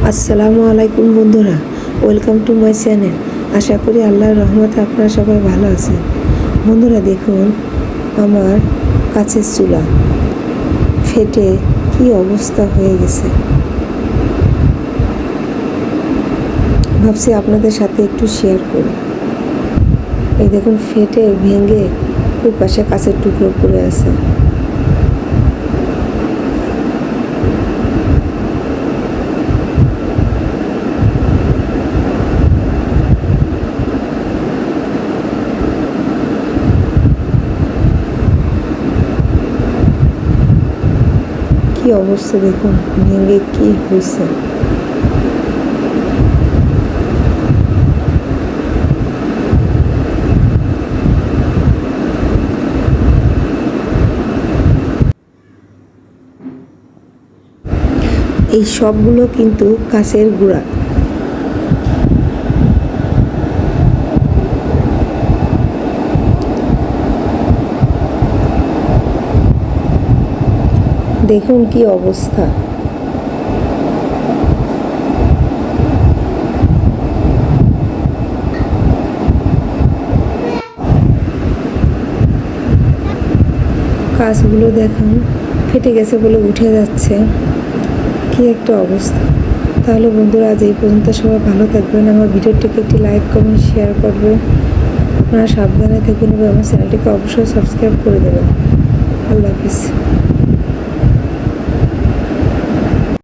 আসসালামু আলাইকুম বন্ধুরা, ওয়েলকাম টু মাই চ্যানেল। আশা করি আল্লাহর রহমতে আপনারা সবাই ভালো আছেন। বন্ধুরা দেখুন, আমার কাছের চুলা ফেটে কি অবস্থা হয়ে গেছে। ভাবছি আপনাদের সাথে একটু শেয়ার করি। এই দেখুন, ফেটে ভেঙে ওই পাশে কাছের টুকরো পড়ে আছে। কি অবস্থা দেখুন, ভেঙে কি হয়েছে। এই সবগুলো কিন্তু কাঁচের গুঁড়া। দেখুন কি অবস্থা। কাঁচগুলো দেখুন ফেটে গেছে বলে উঠে যাচ্ছে। কি একটা অবস্থা। তাহলে বন্ধুরা, আজ এই পর্যন্ত। সবাই ভালো থাকবেন। আমার ভিডিওটিকে একটি লাইক, কমেন্ট, শেয়ার করবেন। আপনারা সাবধানে থাকবেন এবং আমার চ্যানেলটিকে অবশ্যই সাবস্ক্রাইব করে দেবেন। আল্লাহ হাফিজ।